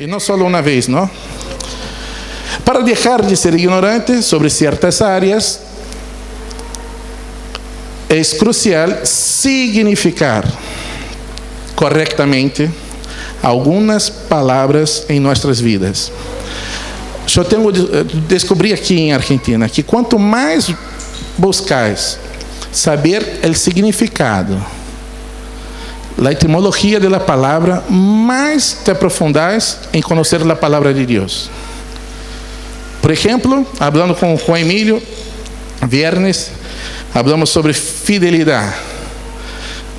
E não só uma vez, não? Para deixar de ser ignorante sobre certas áreas, é crucial significar corretamente algumas palavras em nossas vidas. Descobri aqui em Argentina que quanto mais buscais saber o significado, a etimologia da palavra, mais te aprofundais em conhecer a palavra de Deus. Por exemplo, falando com Juan Emílio, viernes, falamos sobre fidelidade.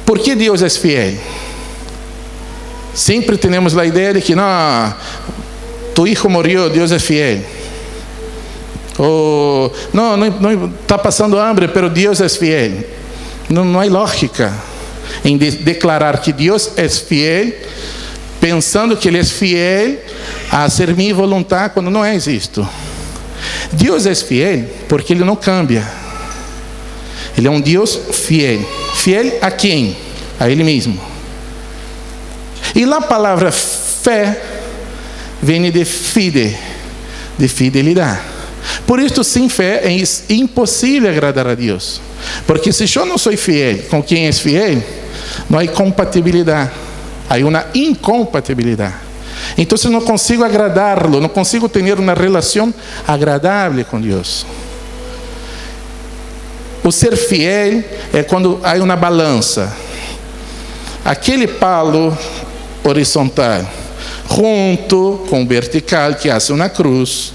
¿Por que Deus é fiel? Sempre temos a ideia de que não, tu hijo morreu, Deus é fiel. Ou não está passando hambre, pero Deus é fiel. Não há lógica em declarar que Deus é fiel, pensando que Ele é fiel a ser minha vontade, quando não é isto. Deus é fiel porque Ele não cambia. Ele é um Deus fiel. Fiel a quem? A Ele mesmo. E a palavra fé vem de fide, de fidelidade. Por isso, sem fé é impossível agradar a Deus. Porque se eu não sou fiel com quem é fiel, não há compatibilidade. Há uma incompatibilidade. Então, eu não consigo agradá-lo, não consigo ter uma relação agradável com Deus. O ser fiel é quando há uma balança. Aquele palo horizontal junto com o vertical que hace uma cruz.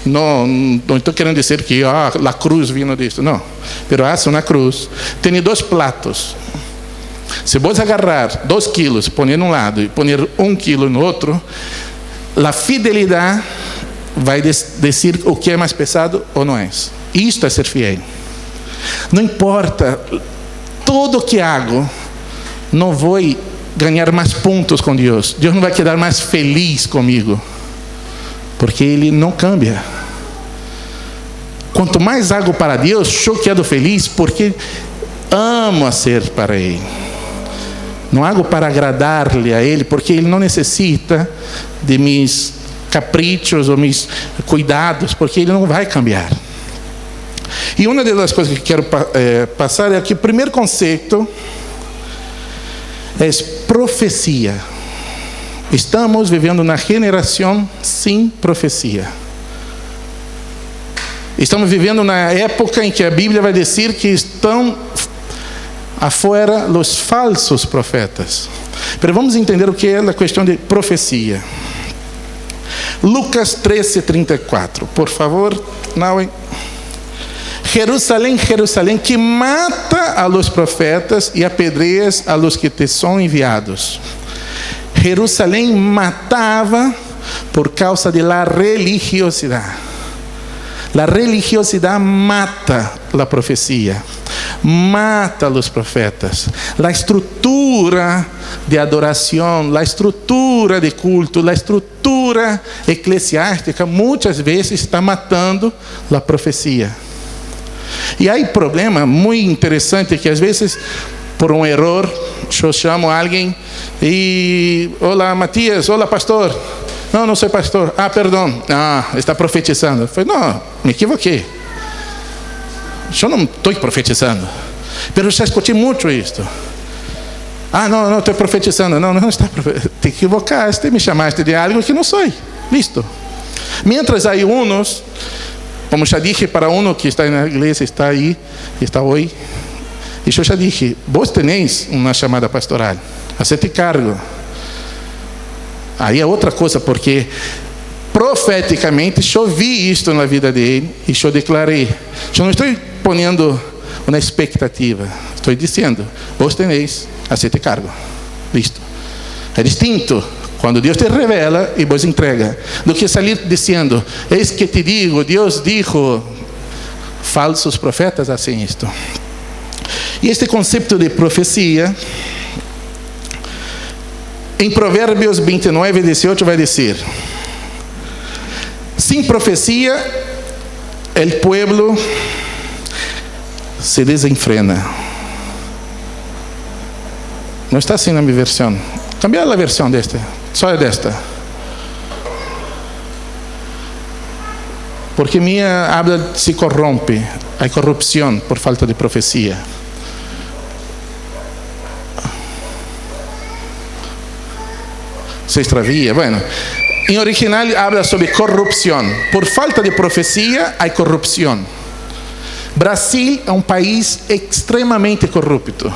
Não estou querendo dizer que a cruz vino disso, não. Pero hace uma cruz. Tem dois platos. Se você agarrar 2 quilos, pôr em um lado e pôr 1 quilo no outro, a fidelidade vai dizer o que é mais pesado ou não é. Isto é ser fiel. Não importa, tudo o que hago, não vou ganhar mais pontos com Deus. Deus não vai quedar mais feliz comigo, porque Ele não cambia. Quanto mais hago para Deus, eu quedo feliz, porque amo a ser para Ele. Não hago para agradar-lhe a Ele, porque Ele não necessita de meus caprichos ou meus cuidados, porque Ele não vai cambiar. E uma das coisas que quero passar é que o primeiro conceito é profecia. Estamos vivendo na geração sem profecia. Estamos vivendo na época em que a Bíblia vai dizer que estão afuera os falsos profetas. Mas vamos entender o que é a questão de profecia. Lucas 13:34, por favor, Nauen. Jerusalém, Jerusalém, que mata a los profetas e apedreias a los que te são enviados. Jerusalém matava por causa de la religiosidade. La religiosidade mata a profecia, mata os profetas. A estrutura de adoração, a estrutura de culto, a estrutura eclesiástica, muitas vezes está matando a profecia. E há um problema muito interessante que às vezes, por um erro, eu chamo alguém e... Olá, Matias. Olá, pastor. Não, não sou pastor. Ah, perdão. Ah, está profetizando. Eu falei, não, me equivoquei. Eu não estou profetizando. Mas eu já escutei muito isto. Ah, não estou profetizando. Não está profetizando. Te equivocaste, me chamaste de algo que não sou. Listo. Mientras há uns... Como já dije para um que está na igreja, está aí, está hoje. E eu já dije, vos tenéis uma chamada pastoral. Hacete cargo. Aí é outra coisa, porque profeticamente eu vi isto na vida dele e eu declarei. Eu não estou ponendo uma expectativa. Estou dizendo, vos tenéis, hacete cargo. Listo. É distinto quando Deus te revela e vos entrega, do que sair dizendo, eis que te digo, Deus dijo. Falsos profetas assim isto. E este conceito de profecia, em Provérbios 29:18 vai dizer: sem profecia, el pueblo se desenfrena. Não está assim na minha versão. Cambiar a versão desta. Só é desta. Porque minha habla se corrompe, há corrupção por falta de profecia. Se extravia, bueno. Em original habla sobre corrupção. Por falta de profecia, há corrupção. Brasil é um país extremamente corrupto.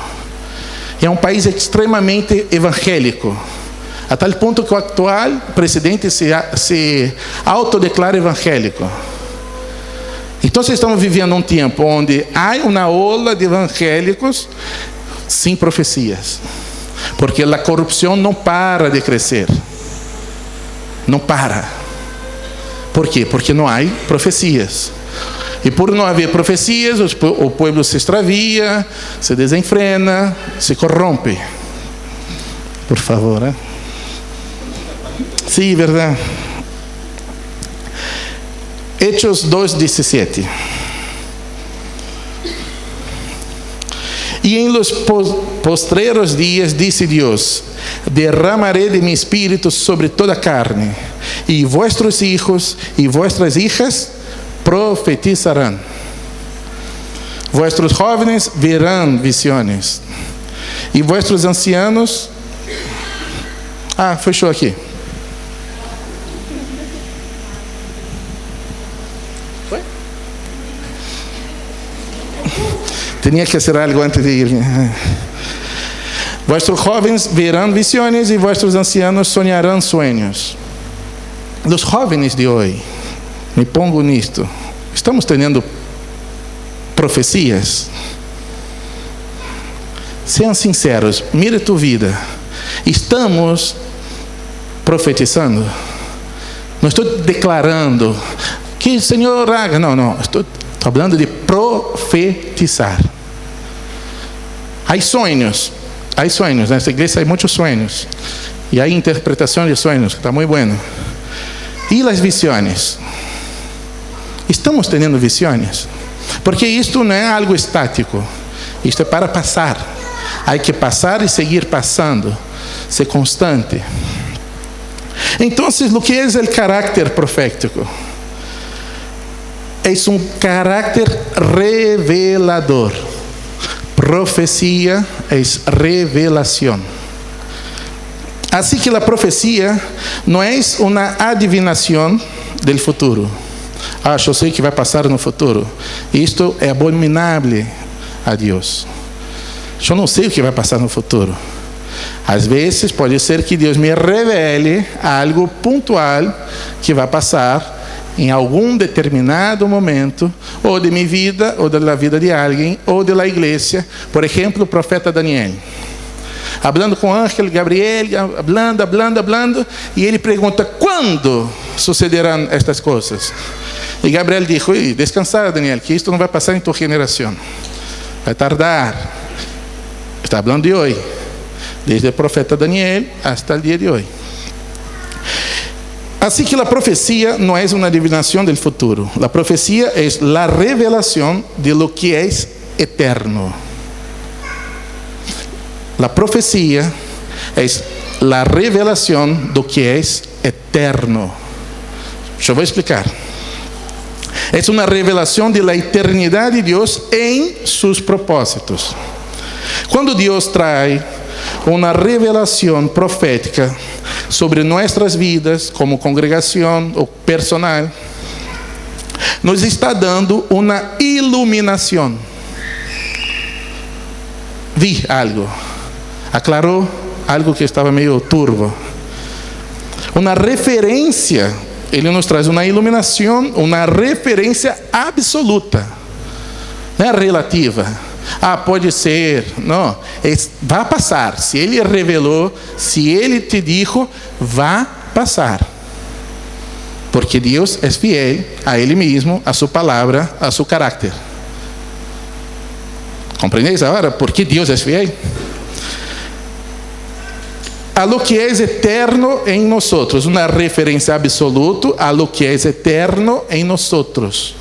É um país extremamente evangélico. A tal ponto que o atual presidente se autodeclara evangélico. Então, estamos vivendo um tempo onde há uma ola de evangélicos sem profecias. Porque a corrupção não para de crescer. Não para. Por quê? Porque não há profecias. E por não haver profecias, o povo se extravia, se desenfrena, se corrompe. Por favor, né? Sim, verdade. Hechos 2:17. E em los postreros dias disse Deus: derramaré de mi espírito sobre toda carne, e vuestros hijos e vuestras hijas profetizarão. Vuestros jóvenes verão visiones, e vuestros ancianos... fechou aqui. Foi? Tinha que fazer algo antes de ir. Vuestros jóvenes verão visiones e vuestros ancianos sonharão sonhos. Os jóvenes de hoje, me pongo nisto, estamos tendo profecias? Sejam sinceros, mire tua vida. Estamos profetizando? Não estou declarando que o Senhor haga. Não. Estou falando de profetizar. Há sonhos. Nessa igreja há muitos sonhos. E há interpretação de sonhos, que está muito bueno. E as visões? Estamos tendo visões? Porque isto não é algo estático. Isto é para passar. Há que passar e seguir passando. Ser constante. Então, o que é o caráter profético? É um caráter revelador. Profecia é revelação. Assim que a profecia não é uma adivinação do futuro. Eu sei que vai passar no futuro. Isto é abominável a Deus. Eu não sei o que vai passar no futuro. Às vezes pode ser que Deus me revele algo pontual que vai passar em algum determinado momento, ou de minha vida, ou da vida de alguém, ou da igreja. Por exemplo, o profeta Daniel. Hablando com o ángel Gabriel, hablando, e ele pergunta: quando sucederão estas coisas? E Gabriel disse: descansar, Daniel, que isto não vai passar em tua geração. Vai tardar. Está falando de hoje. Desde o profeta Daniel até o dia de hoje. Assim que a profecia não é uma adivinação do futuro. A profecia é a revelação de lo que é eterno. A profecia é a revelação do que é eterno. Eu vou explicar. É uma revelação de la eternidade de Deus em seus propósitos. Quando Deus traz uma revelação profética sobre nossas vidas, como congregação ou personal, nos está dando uma iluminação. Vi algo, aclarou algo que estava meio turvo. Uma referência, ele nos traz uma iluminação, uma referência absoluta, não é relativa. Pode ser, não, vai passar. Se ele revelou, se ele te dijo, vai passar. Porque Deus é fiel a ele mesmo, a sua palavra, a seu caráter. Compreendeis agora por que Deus é fiel? A lo que é eterno em nós, uma referência absoluta a lo que é eterno em nós.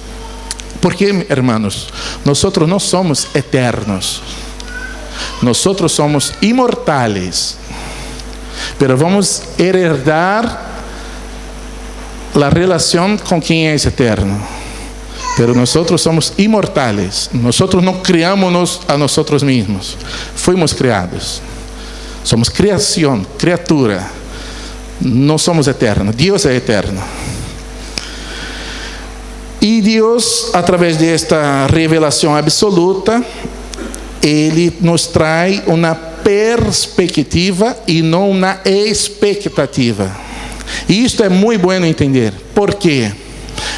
Porque, hermanos, nós não somos eternos. Nós somos imortais. Pero vamos herdar la relación con quien es eterno. Pero nosotros somos inmortales. Nosotros no criamos a nosotros mismos. Fuimos criados. Somos criação, criatura. Não somos eternos. Deus é eterno. E Deus, através desta revelação absoluta, Ele nos traz uma perspectiva e não uma expectativa. E isto é muito bom entender. Por quê?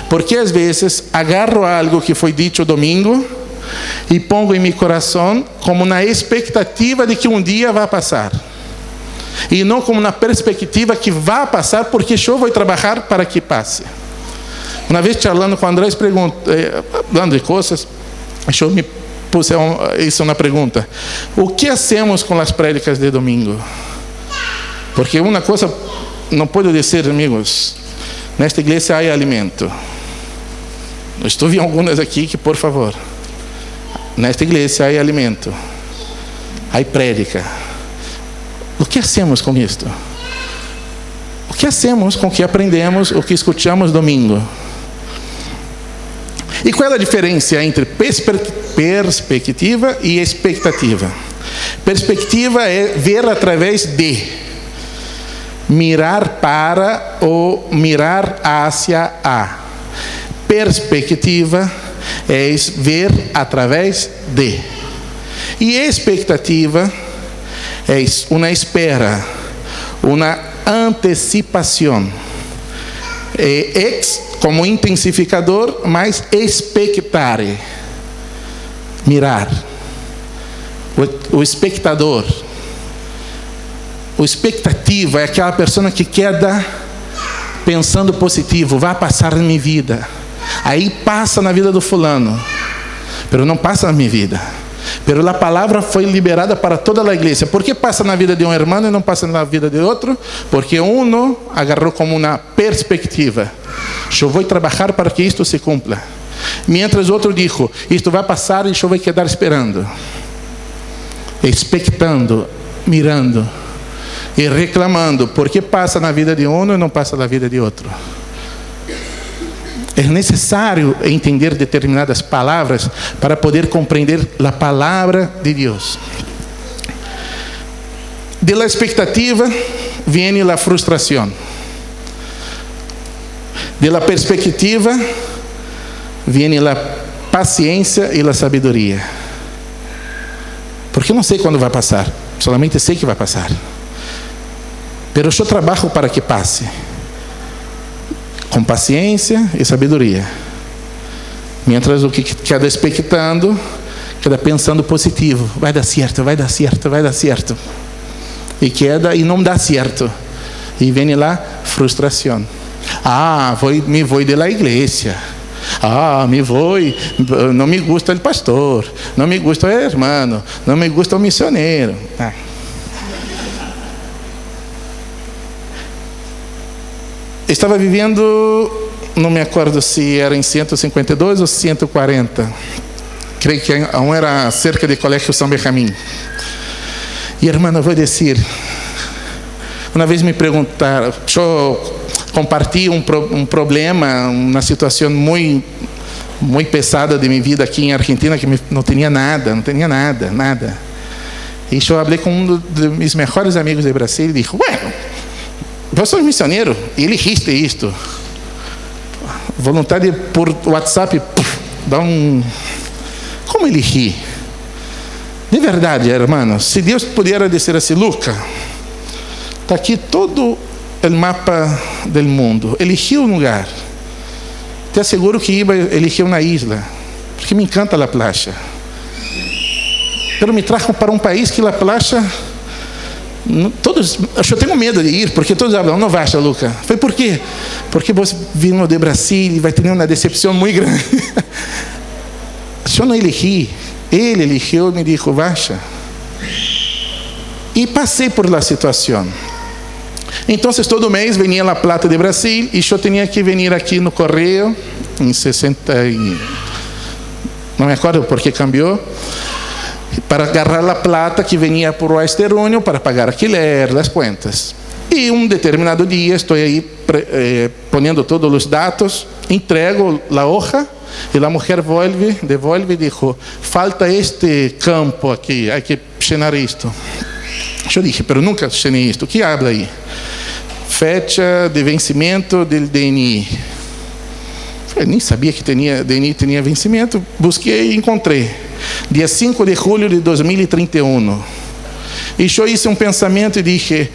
Porque às vezes agarro algo que foi dito domingo e pongo em meu coração como uma expectativa de que um dia vai passar. E não como uma perspectiva que vai passar porque eu vou trabalhar para que passe. Uma vez charlando com o Andrés, falando de coisas, eu me pus isso na pergunta: o que hacemos com as prédicas de domingo? Porque uma coisa não posso dizer, amigos, nesta igreja há alimento. Estou vendo algumas aqui que, por favor, nesta igreja há alimento, há prédica. O que hacemos com isto? O que hacemos com o que aprendemos, o que escutamos domingo? E qual é a diferença entre perspectiva e expectativa? Perspectiva é ver através de, mirar para ou mirar hacia a. Perspectiva é ver através de. E expectativa é uma espera, uma antecipação. Ex como intensificador, mas expectare, mirar. O espectador. O expectativa é aquela pessoa que queda pensando positivo, vai passar na minha vida. Aí passa na vida do fulano, mas não passa na minha vida. Mas a palavra foi liberada para toda a igreja. Por que passa na vida de um irmão e não passa na vida de outro? Porque um agarrou como uma perspectiva: eu vou trabalhar para que isto se cumpra. Mientras outro dijo: isto vai passar e eu vou quedar esperando, expectando, mirando e reclamando porque passa na vida de um e não passa na vida de outro. É necessário entender determinadas palavras para poder compreender a palavra de Deus. De la expectativa viene la frustração. De la perspectiva viene la paciência e la sabedoria. Porque eu não sei quando vai passar, solamente sei que vai passar. Pero eu trabalho para que passe, com paciência e sabedoria. Mientras o que queda expectando, queda pensando positivo: vai dar certo, vai dar certo, vai dar certo. E queda e não dá certo. E vem lá frustração. Me vou de la igreja. Não me gusta o pastor, não me gusta o irmão, não me gusta o missioneiro. Estava vivendo, não me acordo se era em 152 ou 140. Creio que era cerca de Colégio São Benjamim. E irmã, eu vou dizer, uma vez me perguntaram, eu compartilhei um problema, uma situação muito pesada de minha vida aqui em Argentina, que não tinha nada. E eu falei com um dos meus melhores amigos de Brasil e disse: eu sou missioneiro e elegiste isto. Vontade por WhatsApp, como elegi? De verdade, irmãos, se Deus pudesse dizer assim: Luca, está aqui todo o mapa do mundo, elegi um lugar. Te asseguro que ia elegir uma isla, porque me encanta a playa. Pero me trajo para um país que a playa, eu tenho medo de ir, porque todos falam: não vai, Luca. Foi por quê? Porque você vindo de Brasil e vai ter uma decepção muito grande. Eu não elegi, ele elegeu, me disse: baixa. E passei por la situação. Então, todo mês venia a plata de Brasil e eu tinha que vir aqui no correio em 60 não me acordo porque cambiou, para agarrar a plata que venia por Western Union para pagar alquiler, as contas. E um determinado dia, estou aí ponendo todos os dados, entrego a hoja, e a mulher devolve e diz: falta este campo aqui, há que llenar isto. Eu disse: pero nunca llenei isto. O que habla aí? Fecha de vencimento do DNI. Eu nem sabia que DNI tinha vencimento. Busquei e encontrei. Dia 5 de julho de 2031. E eu hice um pensamento e disse: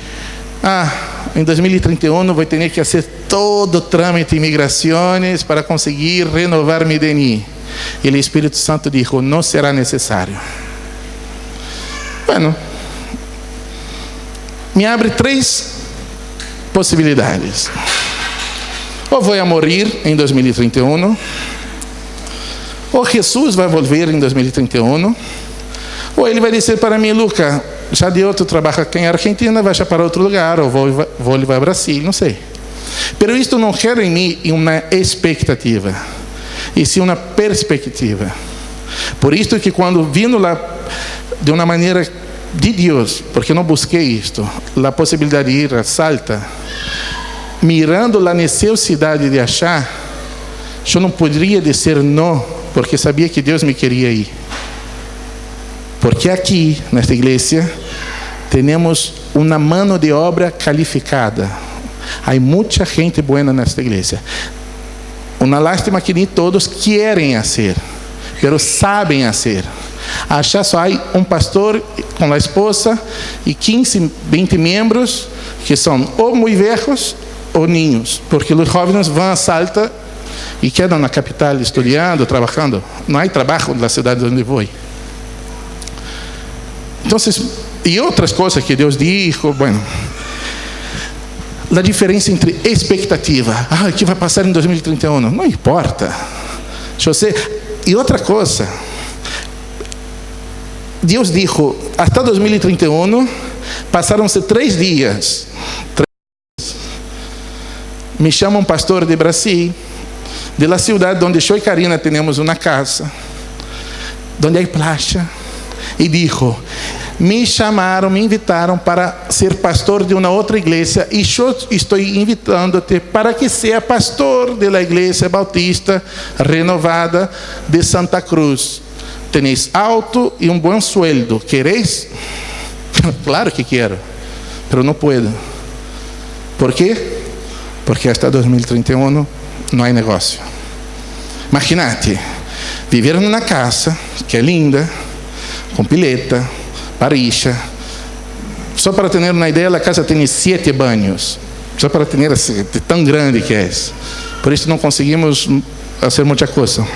em 2031 vou ter que fazer todo o trâmite de imigrações para conseguir renovar meu DNI. E o Espírito Santo disse: não será necessário. Bueno, me abre 3 possibilidades. Ou vou morrer em 2031, ou Jesus vai volver em 2031, ou ele vai dizer para mim: Luca, já deu outro trabalho aqui em Argentina, vai para outro lugar, ou vou levar para Brasil, não sei. Pero isto não gera em mim uma expectativa, e sim uma perspectiva. Por isso que quando vindo lá de uma maneira de Deus, porque não busquei isto, a possibilidade de ir a Salta, mirando a necessidade de achar, eu não poderia dizer não, porque sabia que Deus me queria ir. Porque aqui, nesta igreja, temos uma mano de obra calificada. Há muita gente boa nesta igreja. Uma lástima que nem todos querem fazer, mas sabem fazer. Achar só há um pastor com a esposa e 15, 20 membros que são ou muito velhos ou ninhos, porque os jovens vão a Salta e quedam na capital estudando, trabalhando. Não há trabalho na cidade onde vou. Então, e outras coisas que Deus disse, bueno, a diferença entre expectativa, que vai passar em 2031, não importa. E outra coisa, Deus disse: até 2031 passaram-se 3 dias. Me chama um pastor de Brasil, de la cidade onde eu e Karina temos uma casa, onde há playa, e disse: me chamaram, me invitaram para ser pastor de uma outra igreja, e eu estou invitando-te para que seja pastor da igreja bautista renovada de Santa Cruz. Tenéis alto e um bom sueldo. ¿Queréis? Claro que quero, mas não puedo. ¿Por quê? Porque hasta 2031 não há negócio. Imagínate, viver numa casa que é linda, com pileta, paricha. Só para ter uma ideia, a casa tem 7 banhos. Só para ter assim, tão grande que é. Por isso não conseguimos fazer muita coisa.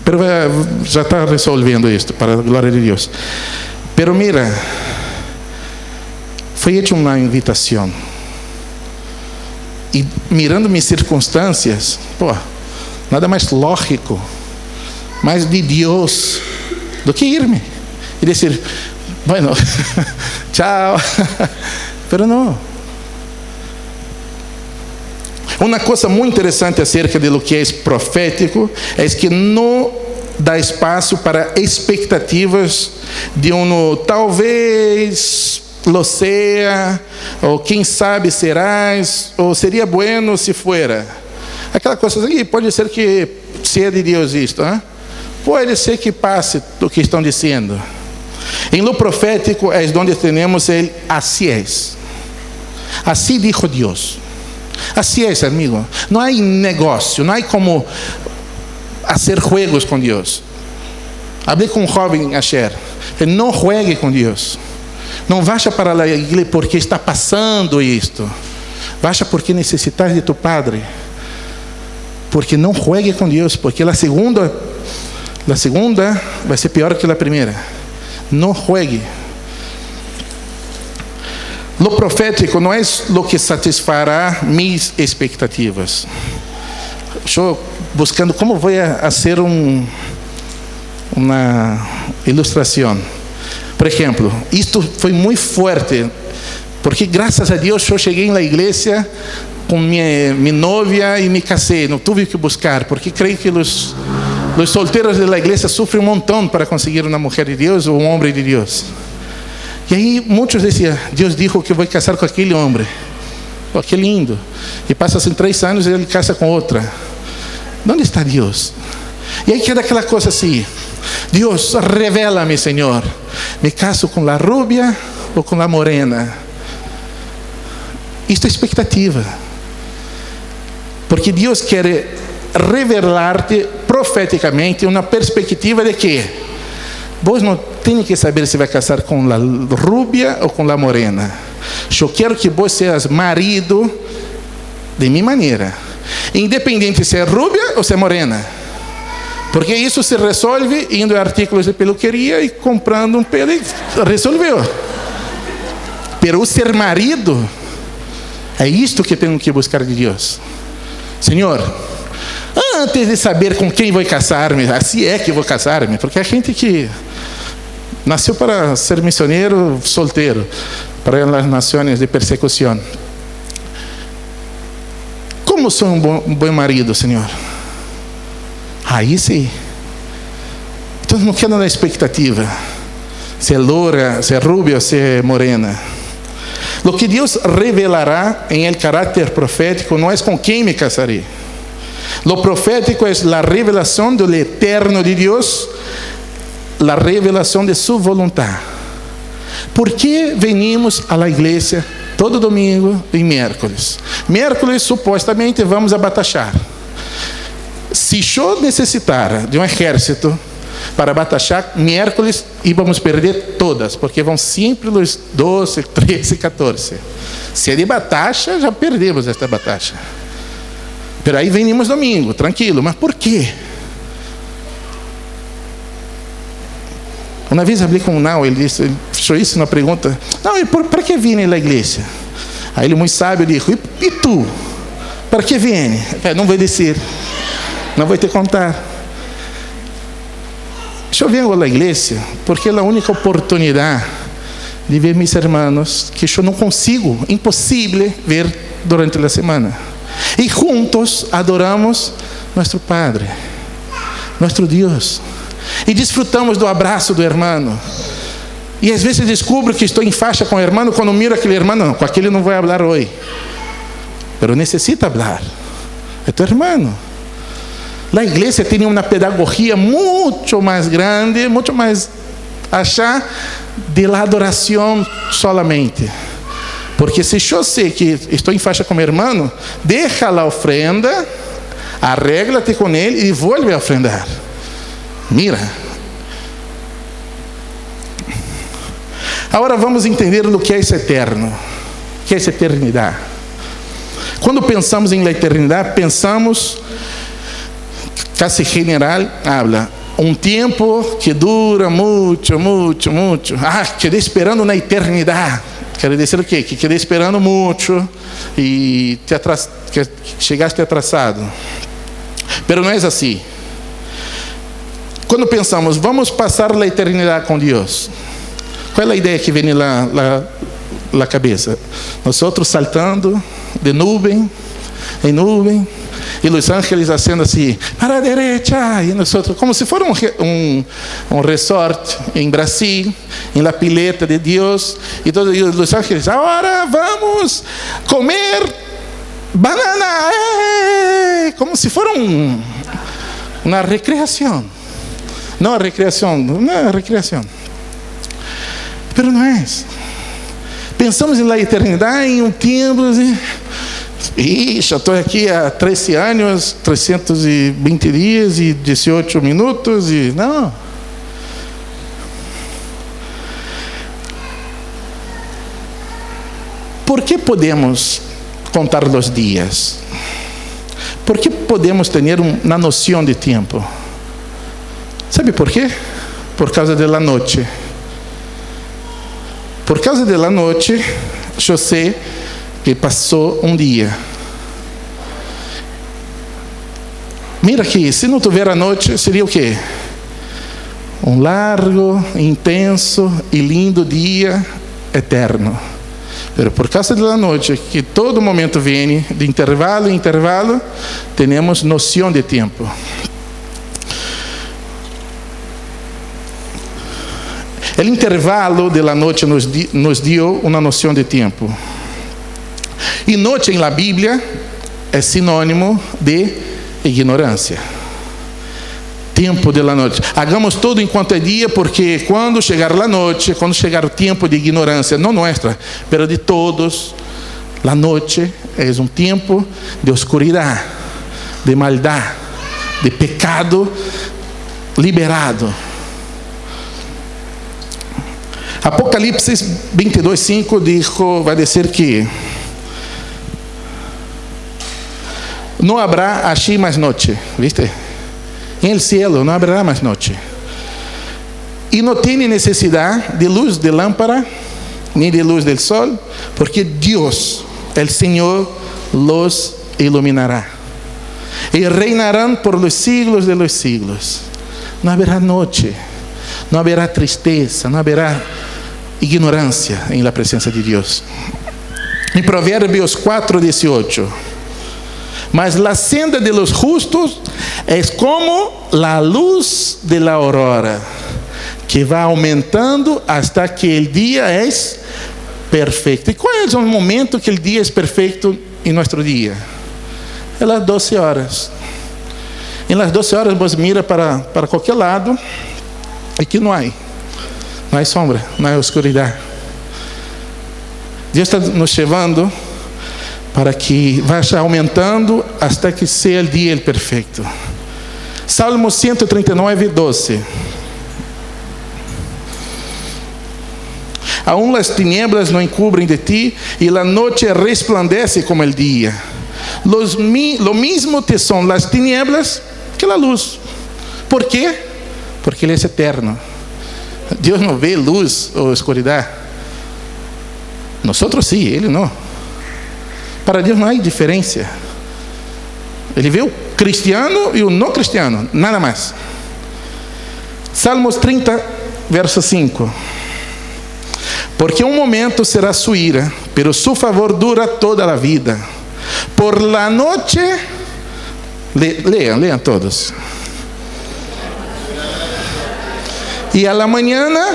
Pero já está resolvendo isto, para a glória de Deus. Pero mira, foi hecha uma invitação. E mirando minhas circunstâncias, nada mais lógico, mais de Deus, do que ir-me e dizer: bueno, tchau. Pero não. Uma coisa muito interessante acerca de lo que é profético é que não dá espaço para expectativas de talvez lo sea, ou quem sabe serás, ou seria bueno se fuera. Aquela coisa assim, pode ser que seja de Deus isto, hein? Pode ser que passe do que estão dizendo. Em lo profético é onde temos ele, assim é. Assim dijo Deus. Assim é, amigo. Não há negócio, não há como fazer juegos com Deus. Falei com um jovem ayer. Ele não juegue com Deus. Não vá para a igreja porque está passando isto. Vá porque necessitas de tu Padre. Porque não juegue com Deus, porque a segunda vai ser pior que a primeira. Não juegue. Lo profético não é o que satisfará minhas expectativas. Estou buscando como vou fazer uma ilustração. Por exemplo, isto foi muito forte, porque graças a Deus eu cheguei na igreja com minha novia e me casei. Não tive que buscar, porque creio que os solteiros da igreja sofrem um montão para conseguir uma mulher de Deus ou um homem de Deus. E aí muitos diziam, Deus disse que eu vou casar com aquele homem. Oh, que lindo. E passa assim 3 anos e ele casa com outra. Onde está Deus? E aí queda aquela coisa assim, Deus, revela-me, Senhor, me caso com a rubia ou com a morena? Isto é expectativa. Porque Deus quer revelar-te profeticamente uma perspectiva de que vos não tem que saber se vai casar com a rubia ou com a morena. Eu quero que vos seas marido de minha maneira, independente se é rubia ou se é morena. Porque isso se resolve indo a artigos de peluqueria e comprando um pelo e resolveu. Pero o ser marido, é isto que tenho que buscar de Deus. Senhor, antes de saber com quem vou casar-me, assim é que vou casar-me, porque a gente que nasceu para ser missioneiro solteiro, para as nações de persecução. Como sou um bom marido, Senhor? Aí sim. Então não quero na expectativa se é loura, se é rubia, se é morena. O que Deus revelará em el caráter profético não é com quem me casarei. Lo profético é a revelação do eterno de Deus, a revelação de sua vontade. Por que venimos à igreja todo domingo e miércoles? Miércoles supostamente vamos a Batachar. Se eu necessitar de um exército para Batachar, miércoles íamos perder todas, porque vão sempre os 12, 13, 14. Se é de Batacha, já perdemos esta Batacha. Pero aí venimos domingo, tranquilo. Mas por quê? Uma vez falei com o Nau, ele fechou isso na pergunta. Não, para que vem na igreja? Aí ele, muito sábio, disse, e tu? Para que vem? Não vou dizer. Não vou te contar. Eu venho à igreja porque é a única oportunidade de ver meus irmãos que eu não consigo, impossível ver durante a semana. E juntos adoramos nosso Padre, nosso Deus. E desfrutamos do abraço do irmão. E às vezes descubro que estou em faixa com o irmão quando miro aquele irmão, não, com aquele não vou falar hoje. Mas necessita falar. É teu irmão. A igreja tem uma pedagogia muito mais grande, muito mais achar de la adoração solamente. Porque se eu sei que estou em faixa com meu irmão, deixa a ofrenda, arregla-te com ele e vuelve a ofrendar. Mira. Agora vamos entender o que é esse eterno. O que é essa eternidade? Quando pensamos em la eternidade, pensamos, casi general, habla um tempo que dura muito. Quedei esperando na eternidade. Quer dizer o quê? Que quedei esperando muito e que chegaste atrasado. Pero não é assim. Quando pensamos, vamos passar a eternidade com Deus, qual é a ideia que vem na cabeça? Nós outros saltando de nuvem em nuvem, e os ángeles fazendo assim, para a direita, e nós outros, como se fosse um resort em Brasil, em la pileta de Deus, e todos os ángeles, agora vamos comer banana, como se fosse uma recreação. Não a recreação, uma recreação. Pero não é isso. Pensamos em la eternidade, em um tempo assim, já estou aqui há 13 anos, 320 dias e 18 minutos e não. Por que podemos contar os dias? Por que podemos ter uma noção de tempo? Sabe por quê? Por causa da noite. Por causa da noite, eu sei que passou um dia. Mira aqui, se não tiver a noite, seria o quê? Um largo, intenso e lindo dia eterno. Mas por causa da noite, que todo momento vem, de intervalo em intervalo, temos noção de tempo. O intervalo de la noche nos dio uma noção de tempo. E noche em la Bíblia é sinônimo de ignorância. Tempo de la noche. Hagamos tudo enquanto é dia, porque quando chegar la noche, quando chegar o tempo de ignorância, não nossa, mas de todos, la noche é um tempo de oscuridade, de maldade, de pecado liberado. Apocalipse 22:5 vai dizer que não habrá así mais noche, ¿viste? Em el cielo não habrá mais noche. E não tem necessidade de luz de lámpara, nem de luz del sol, porque Deus, el Senhor, los iluminará. E reinarão por los siglos de los siglos. Não haverá noche, não haverá tristeza, não haverá ignorância em la presença de Deus. Em Provérbios 4:18. Mas la senda de los justos es como la luz de la aurora, que va aumentando hasta que el día es perfecto. ¿Y cuál es el momento que el día es perfecto en nuestro día? É las 12 horas. En las 12 horas vos mira para cualquier lado e que não há sombra, não há oscuridade. Deus está nos levando para que vaya aumentando hasta que seja o dia perfeito. Salmo 139:12. Aún las tinieblas não encubrem de ti, e la noche resplandece como el día. Lo mismo te son las tinieblas que la luz. ¿Por quê? Porque Ele é eterno. Deus não vê luz ou escuridade. Nosotros sí, Ele não. Para Deus não há diferença. Ele vê o cristiano e o não cristiano, nada mais. Salmos 30:5. Porque um momento será su ira, pero su favor dura toda a vida. Por la noche, lean todos. E a la mañana,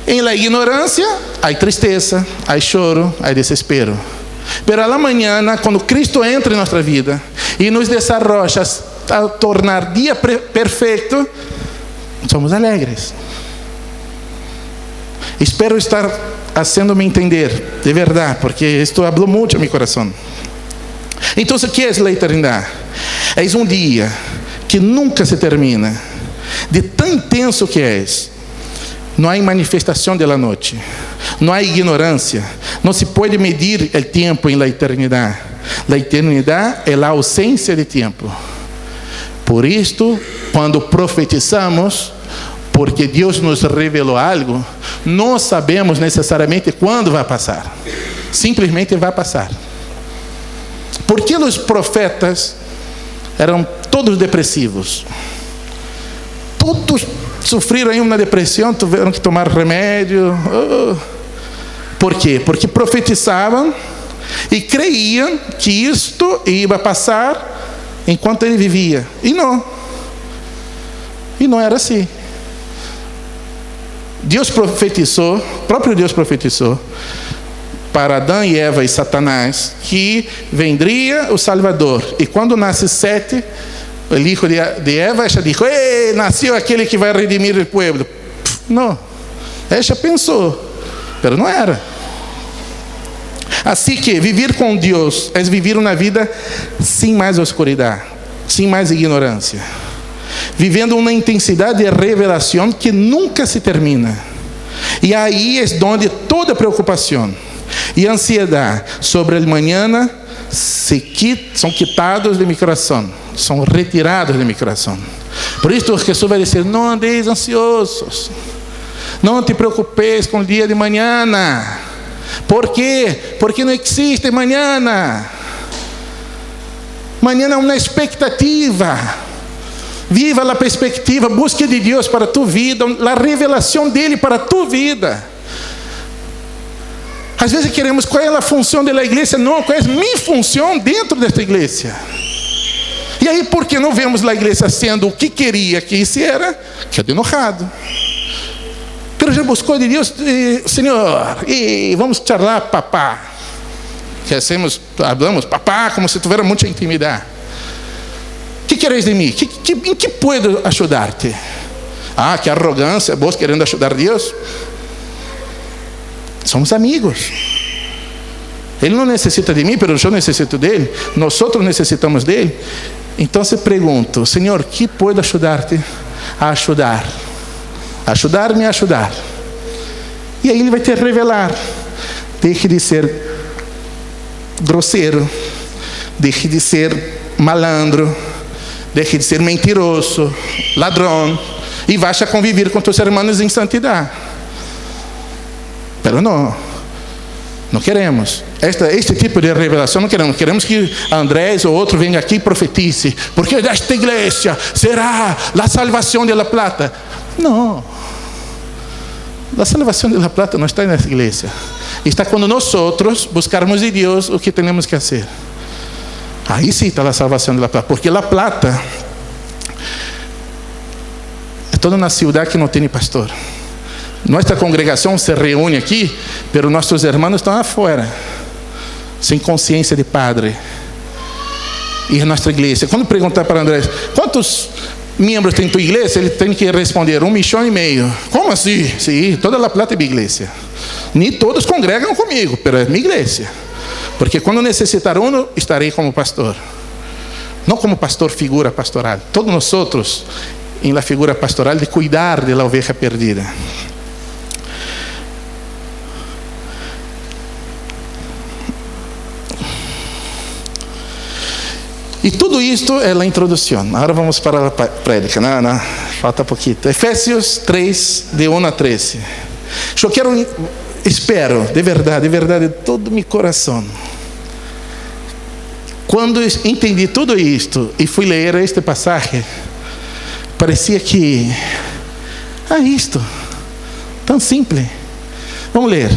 em la ignorância, há tristeza, há choro, há desespero. Pero a la mañana, quando Cristo entra em nossa vida e nos desarrolla a tornar dia perfeito, somos alegres. Espero estar haciendo-me entender, de verdade, porque isto habló muito a meu coração. Então, o que é a eternidade? É um dia que nunca se termina, de tão intenso que é. Não há manifestação da noite, não há ignorância, não se pode medir o tempo em la eternidade. La eternidade é a ausência de tempo. Por isto, quando profetizamos, porque Deus nos revelou algo, não sabemos necessariamente quando vai passar. Simplesmente vai passar. Por que os profetas eram todos depressivos? Todos sofreram aí uma depressão, tiveram que tomar remédio. Por quê? Porque profetizavam e creiam que isto ia passar enquanto ele vivia. E não era assim. Deus profetizou, o próprio Deus profetizou para Adão e Eva e Satanás que vendria o Salvador. E quando nasce Sete, o filho de Eva, ela disse: nasceu aquele que vai redimir o povo. Não, ela pensou, mas não era. Assim que viver com Deus é viver uma vida sem mais oscuridade, sem mais ignorância, vivendo uma intensidade de revelação que nunca se termina. E aí é onde toda preocupação e ansiedade sobre o amanhã são quitados de meu coração, são retirados de meu coração. Por isso Jesus vai dizer: não andeis ansiosos, não te preocupes com o dia de manhã. ¿Por quê? Porque não existe manhã. Manhã é uma expectativa. Viva a perspectiva, busque de Deus para tu vida, a revelação dele para tu vida. Às vezes queremos qual é a função da igreja, não, qual é a minha função dentro desta igreja. E aí, por que não vemos a igreja sendo o que queria que isso era? Quedou enojado. Pero já buscou de Deus, Senhor, e vamos charlar, papá. Que hablamos, papá, como se tivesse muita intimidade. O que queres de mim? Em que puedo ajudar-te? Ah, que arrogância, vos querendo ajudar Deus? Somos amigos. Ele não necessita de mim, mas eu necessito dele. Nós outros necessitamos dele. Então se pergunto, Senhor, que puedo ajudar-te a ajudar? Ajudar-me a ajudar. E aí ele vai te revelar. Deixe de ser grosseiro. Deixe de ser malandro. Deixe de ser mentiroso, ladrão. E vá a conviver com teus irmãos em santidade. Pero não queremos. Este tipo de revelação não queremos. Queremos que Andrés ou outro venha aqui e profetize. Porque esta igreja será a salvação de La Plata. Não. A salvação de La Plata não está nessa igreja. Está quando nós buscarmos de Deus o que temos que fazer. Aí sim está a salvação de La Plata. Porque La Plata é toda uma cidade que não tem pastor. Nossa congregação se reúne aqui, mas nossos irmãos estão afuera, sem consciência de padre. E a nossa igreja, quando perguntar para André, quantos membros tem tua igreja? Ele tem que responder, 1,5 milhão. Como assim? Sim, toda La Plata é minha igreja. Nem todos congregam comigo, mas é minha igreja. Porque quando necessitar um, estarei como pastor. Não como pastor, figura pastoral. Todos nós outros, em la figura pastoral, de cuidar de la oveja perdida. E tudo isto é a introdução. Agora vamos para a prédica. Não, falta pouquinho. Efésios 3, de 1 a 13. Eu espero, de verdade, de todo meu coração. Quando entendi tudo isto e fui ler este passagem, parecia que... isto, tão simples. Vamos ler.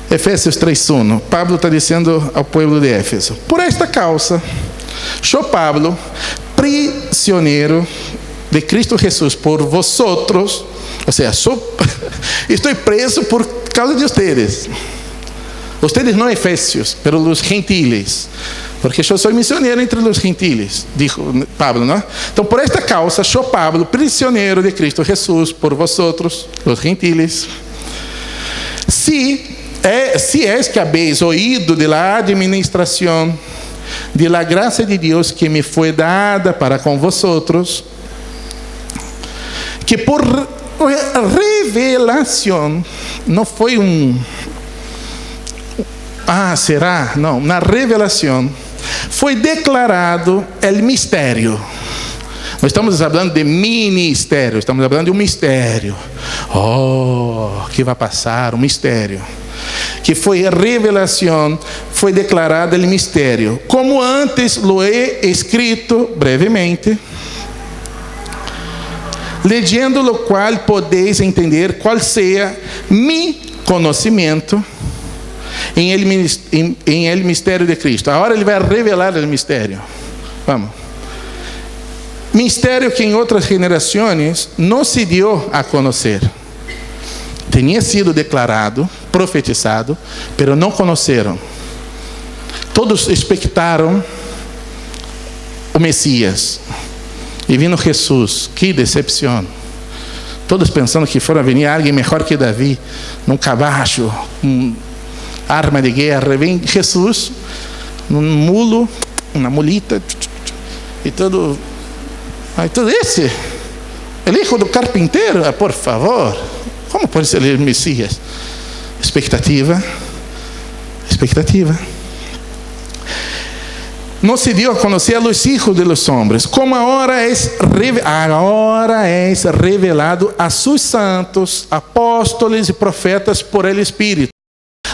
Efésios 3:1. Pablo está dizendo ao povo de Éfeso: por esta causa, sou Pablo, prisioneiro de Cristo Jesus por vosotros, ou seja, estou preso por causa de vocês. Vocês não efésios, pero os gentiles, porque eu sou missionário entre os gentiles, dijo Pablo, não? Então, por esta causa, sou Pablo, prisioneiro de Cristo Jesus por vosotros, os gentiles. Si es que habéis oído de la administración de la gracia de Dios que me fue dada para con vosotros, que por revelación, no fue será? Não, na revelação foi declarado el mistério. Não estamos falando de ministério, estamos falando de um mistério. Que vai passar, um mistério. Que foi a revelação, foi declarado o mistério. Como antes lo he escrito brevemente, leyendo lo qual podeis entender qual seja mi conhecimento em el mistério de Cristo. Agora ele vai revelar o mistério. Vamos. Mistério que em outras gerações não se deu a conhecer. Tinha sido declarado, profetizado, pero não conheceram. Todos expectaram o Messias. E vindo Jesus, que decepção. Todos pensando que fora vir alguém melhor que Davi, num cavalo, arma de guerra. Vem Jesus, num mulo, uma mulita, e todo esse, o filho do carpinteiro, por favor, como pode ser o Messias? Expectativa. Não se deu a conhecer a los hijos de los hombres, como agora é revelado a sus santos, apóstolos e profetas por el Espírito.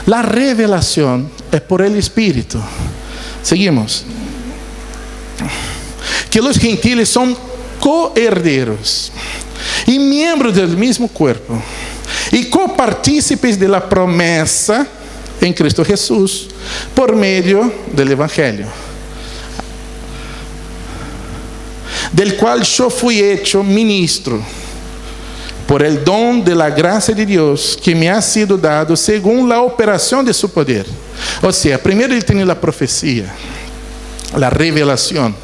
La revelación es por el Espíritu. Seguimos. Que los gentiles son coherderos y miembros del mismo cuerpo y copartícipes de la promesa en Cristo Jesús por medio del Evangelio, del cual yo fui hecho ministro por el don de la gracia de Dios que me ha sido dado según la operación de su poder. O sea, primero él tenía la profecía, la revelación,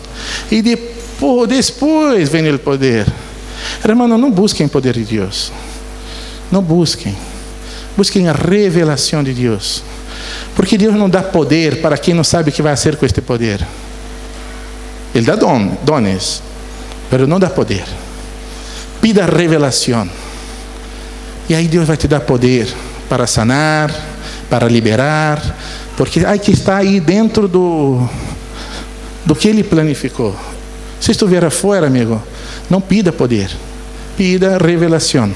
y después viene el poder. Hermano, no busquen el poder de Dios. No busquen. Busquem a revelação de Deus. Porque Deus não dá poder para quem não sabe o que vai fazer com este poder. Ele dá dones, mas não dá poder. Pida revelação. E aí Deus vai te dar poder para sanar, para liberar, porque há que estar aí dentro do que Ele planificou. Se estiver fora, amigo, não pida poder. Pida revelação.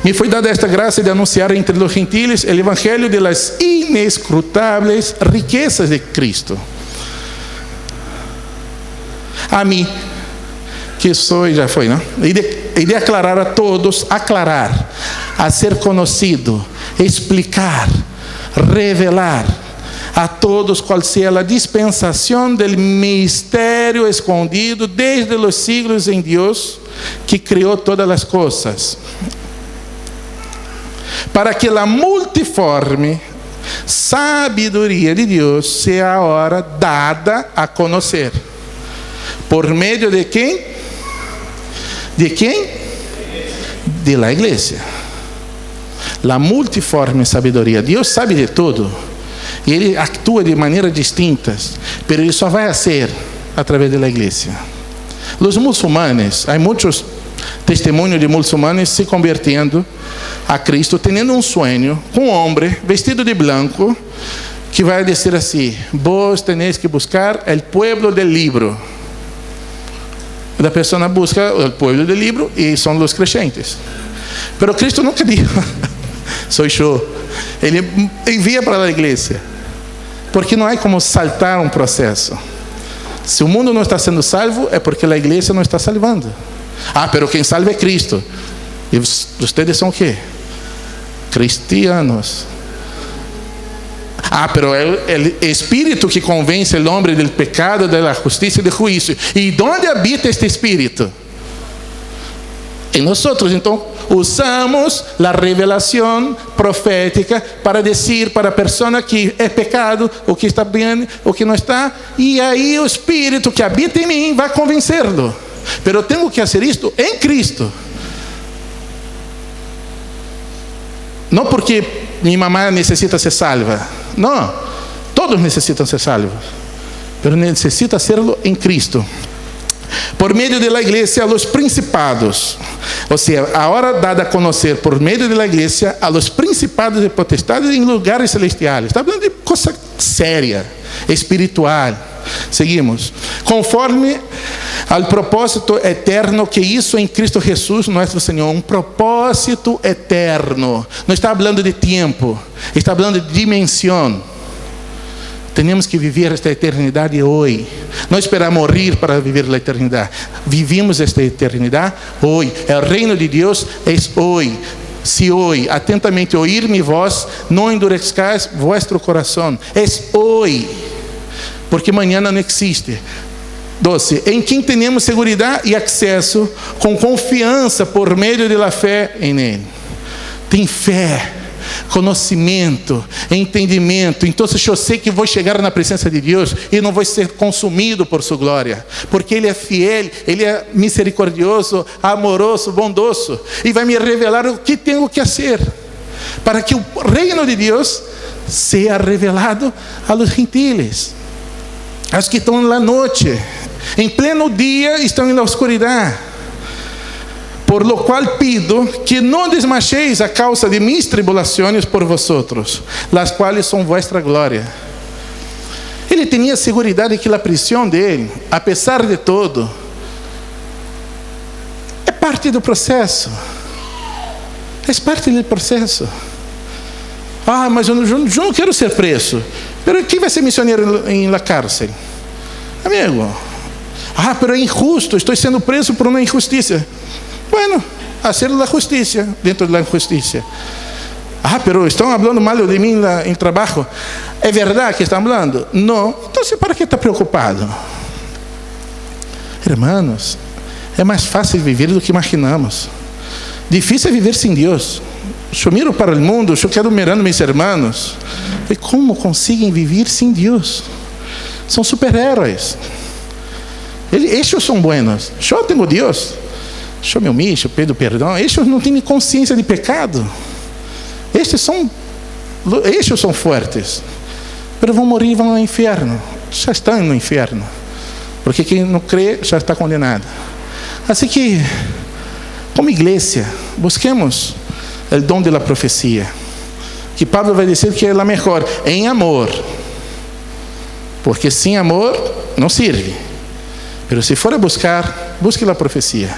Me foi dada esta graça de anunciar entre os gentiles o evangelho de las inescrutables riquezas de Cristo. A mim, que sou, já foi, não? E de aclarar a todos, a ser conhecido, explicar, revelar a todos qual seja a dispensação do mistério escondido desde os siglos em Deus, que criou todas as coisas, para que a multiforme sabedoria de Deus seja agora dada a conhecer. Por meio de quem? De quem? De la igreja. A multiforme sabedoria. Deus sabe de tudo. E Ele atua de maneiras distintas. Mas Ele só vai ser através da igreja. Os muçulmanos, há muitos testemunhos de muçulmanos se convertendo a Cristo, tendo um sonho com um homem vestido de branco, que vai dizer assim: vos tenéis que buscar o pueblo del libro. A pessoa busca o pueblo del libro e são os crentes. Pero Cristo nunca disse: sou eu. Ele envia para a igreja, porque não há como saltar um processo. Se o mundo não está sendo salvo, é porque a igreja não está salvando. Pero quem salva é Cristo. E vocês são o quê? Cristianos. Pero é o Espírito que convence o homem do pecado, da justiça e do juízo. E onde habita este Espírito? Em nós. Então, usamos a revelação profética para dizer para a pessoa que é pecado, o que está bem, o que não está. E aí o Espírito que habita em mim vai convencê-lo. Pero tenho que fazer isto em Cristo. Não porque minha mamãe necessita ser salva. Não. Todos necessitam ser salvos. Pero necessita serlo em Cristo. Por meio da igreja a los principados. Ou seja, a hora dada a conhecer por meio da igreja a los principados e potestades em lugares celestiais. Está falando de coisa séria, espiritual. Seguimos. Conforme al propósito eterno que hizo em Cristo Jesús, nosso Senhor. Um propósito eterno. Não está falando de tempo, está falando de dimensão. Temos que viver esta eternidade hoje. Não esperar morrer para viver a eternidade. Vivimos esta eternidade hoje. O reino de Deus é hoje. Se hoje atentamente ouvir-me voz, não endurezcais vuestro coração. É hoje. Porque amanhã não existe. 12. Em quem temos segurança e acesso com confiança por meio da fé em Ele. Tem fé, conhecimento, entendimento. Então eu sei que vou chegar na presença de Deus e não vou ser consumido por sua glória, porque Ele é fiel, Ele é misericordioso, amoroso, bondoso, e vai me revelar o que tenho que fazer para que o reino de Deus seja revelado a los gentiles. Os que estão na noite, em pleno dia, estão na oscuridade. Por lo qual pido que não desmacheis a causa de mis tribulações por vosotros, las quais são vuestra glória. Ele tinha segurança de que a prisão dele, a pesar de todo, é parte do processo. É parte do processo. Mas eu não quero ser preso. Pero quem vai ser missionário em la cárcel? Amigo. Pero é injusto, estou sendo preso por uma injustiça. Bueno, hacer a justiça dentro da injustiça. Pero estão falando mal de mim em trabalho. É verdade que estão falando? Não. Então, para que está preocupado? Hermanos, é mais fácil viver do que imaginamos. Difícil é viver sem Deus. Eu miro para o mundo, eu quero mirando meus irmãos. E como conseguem viver sem Deus? São super-heróis. Estes são buenos. Eu tenho Deus. Eu me humilho, eu peço perdão. Estes não têm consciência de pecado. Estes são fortes. Mas vão morrer e vão ao inferno. Já estão no inferno. Porque quem não crê já está condenado. Assim que, como igreja, busquemos o dom da profecia. Que Pablo vai dizer que é a melhor, em amor. Porque sem amor não serve. Mas se for a buscar, busque a profecia.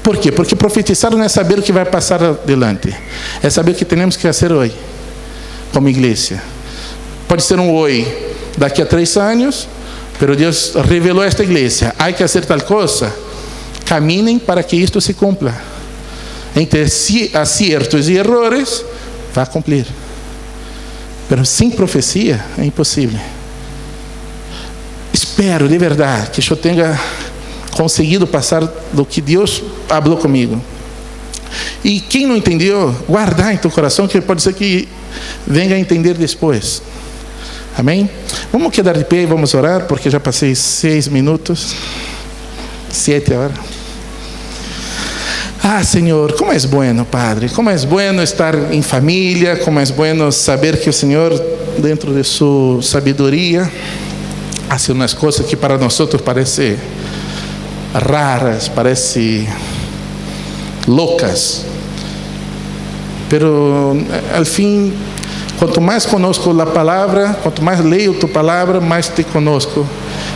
Por quê? Porque profetizar não é saber o que vai passar adiante. É saber o que temos que fazer hoje, como igreja. Pode ser um hoje, daqui a 3 anos, mas Deus revelou a esta igreja. Há que fazer tal coisa. Caminem para que isto se cumpra. Entre acertos e errores, vai cumprir. Mas sem profecia é impossível. Espero de verdade que eu tenha conseguido passar do que Deus falou comigo. E quem não entendeu, guardar em teu coração, que pode ser que venha a entender depois. Amém? Vamos quedar de pé e vamos orar, porque já passei 6 minutos. 7 agora. Senhor, como é bueno, Padre. Como é bueno estar em família. Como é bueno saber que o Senhor, dentro de sua sabedoria, hace umas coisas que para nós parecem raras, parecem loucas. Pero al fim, quanto mais conosco a palavra, quanto mais leio tua palavra, mais te conosco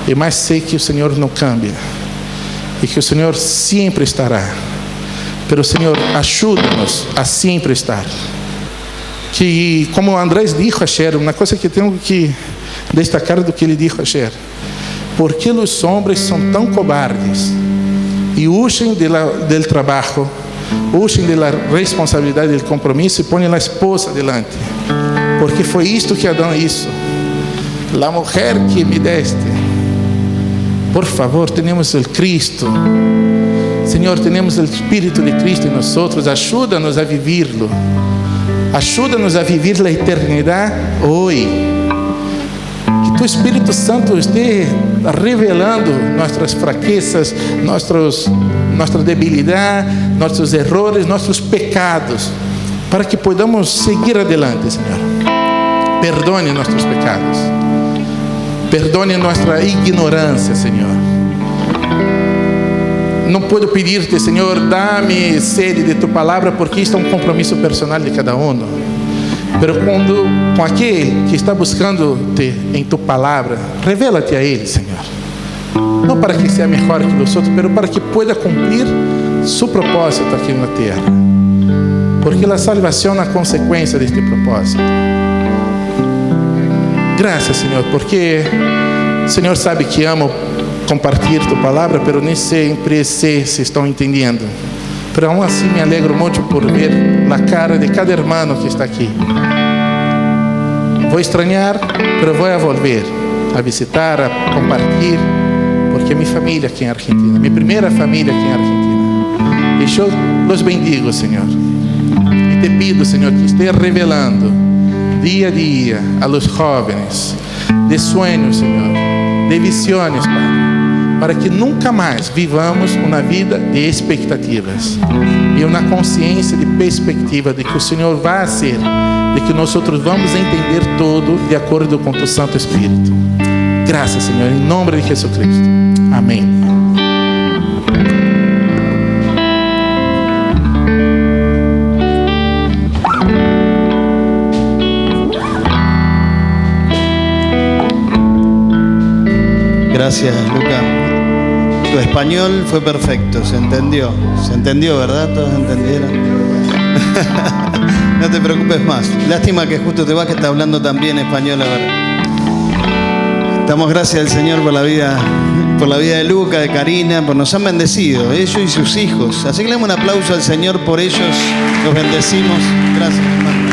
e mais sei que o Senhor não cambia e que o Senhor sempre estará. Pero Senhor, ajuda-nos a sempre estar. Que, como Andrés disse ayer, uma coisa que tenho que destacar do que ele disse ayer: por que os homens são tão cobardes e huyen do trabalho, huyen da responsabilidade, do compromisso e põem a esposa delante? Porque foi isto que Adão hizo. La mujer que me deste. Por favor, temos o Cristo. Senhor, temos o Espírito de Cristo em nós. Ajuda-nos a vivê-lo. Ajuda-nos a viver a eternidade hoje. Que tu Espírito Santo esteja revelando nossas fraquezas, nossa debilidade, nossos erros, nossos pecados, para que podamos seguir adelante, Senhor. Perdone nossos pecados. Perdone nossa ignorância, Senhor. Não puedo pedir-te, Senhor, dá-me sede de tua palavra, porque isto é um compromisso personal de cada um. Pero com aquele que está buscando-te em tua palavra, revela-te a ele, Senhor. Não para que seja melhor que os outros, mas para que pueda cumprir seu propósito aqui na terra. Porque a salvação é a consequência deste propósito. Graças, Senhor, porque o Senhor sabe que amo compartilhar tua palavra, pero nem sempre sei se estão entendendo. Pero aún assim me alegro muito por ver a cara de cada irmão que está aqui. Vou estranhar, pero vou volver a visitar, a compartilhar, porque é minha família aqui em Argentina, minha primeira família aqui em Argentina. E eu los bendigo, Senhor. E te pido, Senhor, que esteja revelando dia a dia a los jóvenes de sueños, Senhor, de visiones, Padre, para que nunca mais vivamos uma vida de expectativas e uma consciência de perspectiva de que o Senhor vai ser, de que nós vamos entender todo de acordo com o Santo Espírito. Graças, Senhor, em nome de Jesus Cristo. Amém. Gracias, Luca. Tu español fue perfecto, se entendió, ¿verdad? Todos entendieron. No te preocupes más. Lástima que justo te vas, que está hablando también español ahora. Damos gracias al Señor por la vida de Luca, de Karina, por nos han bendecido, ellos y sus hijos. Así que le damos un aplauso al Señor por ellos. Los bendecimos. Gracias, hermano.